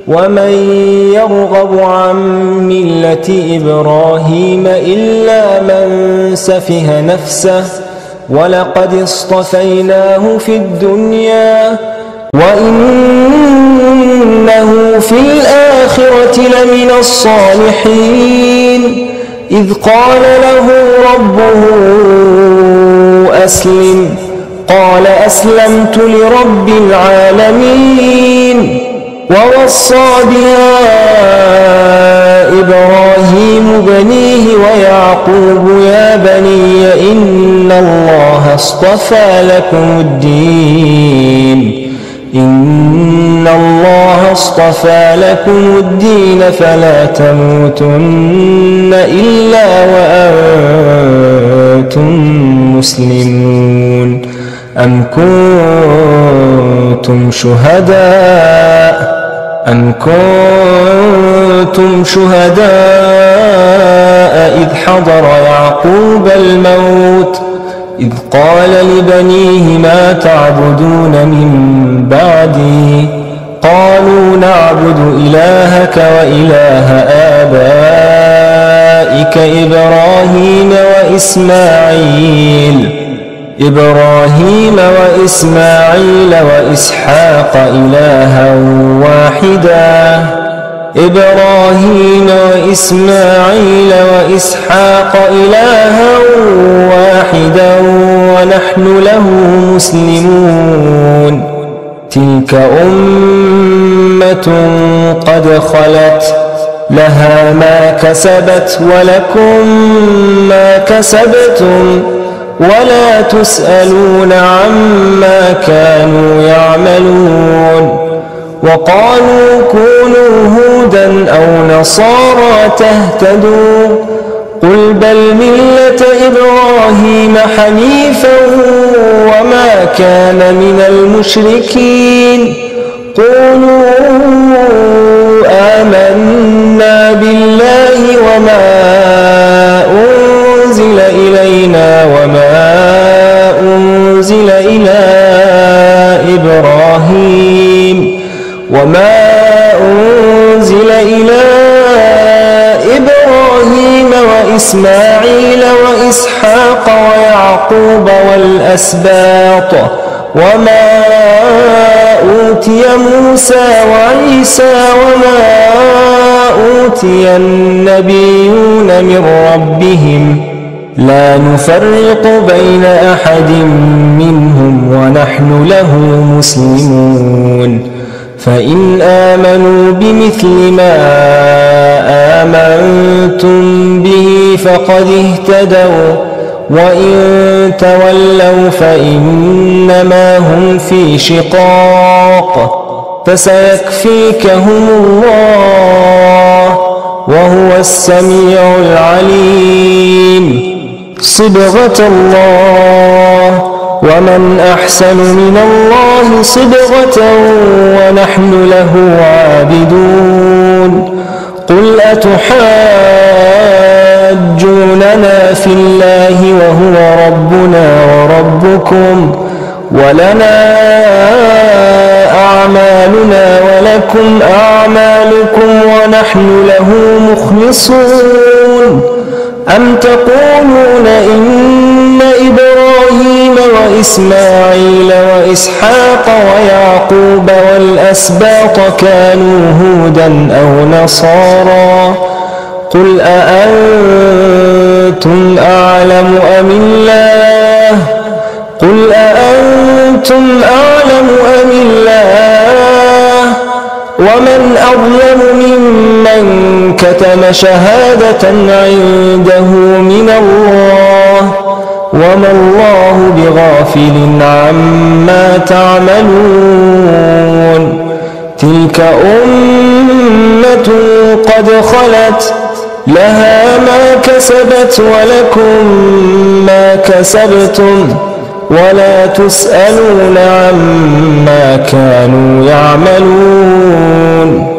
ومن يرغب عن ملة إبراهيم إلا من سفه نفسه ولقد اصطفيناه في الدنيا وإنه في الآخرة لمن الصالحين إذ قال له ربه أسلم قال أسلمت لرب العالمين ووصى بها إبراهيم بنيه ويعقوب يا بني إن الله اصطفى لكم الدين فلا تموتن إلا وأنتم مسلمون أم كنتم شهداء إذ حضر يعقوب الموت إذ قال لبنيه ما تعبدون من بعدي قالوا نعبد إلهك وإله آبائك إبراهيم وإسماعيل وإسحاق إلها واحدا ونحن له مسلمون تلك أمة قد خلت لها ما كسبت ولكم ما كسبتم ولا تسألون عما كانوا يعملون وقالوا كونوا هودا أو نصارى تهتدوا قل بل ملة إبراهيم حنيفا وما كان من المشركين قولوا آمنا بالله وما أنزل إلينا وما أنزل إلى إبراهيم وإسماعيل وإسحاق ويعقوب والأسباط وما أوتي موسى وعيسى وما أوتي النبيون من ربهم لا نفرق بين أحد منهم ونحن له مسلمون فإن آمنوا بمثل ما آمنتم به فقد اهتدوا وإن تولوا فإنما هم في شقاق فسيكفيكهم الله وهو السميع العليم صبغة الله ومن أحسن من الله صبغة ونحن له عابدون قل أتحاجوننا في الله وهو ربنا وربكم ولنا أعمالنا ولكم أعمالكم ونحن له مخلصون أم تقولون إن إبراهيم وإسماعيل وإسحاق ويعقوب والأسباط كانوا هودا أو نصارى قل أأنتم أعلم أم الله ومن أظلم ممن كتم شهادة عنده من الله وما الله بغافل عما تعملون تلك أمة قد خلت لها ما كسبت ولكم ما كسبتم ولا تسألون عما كانوا يعملون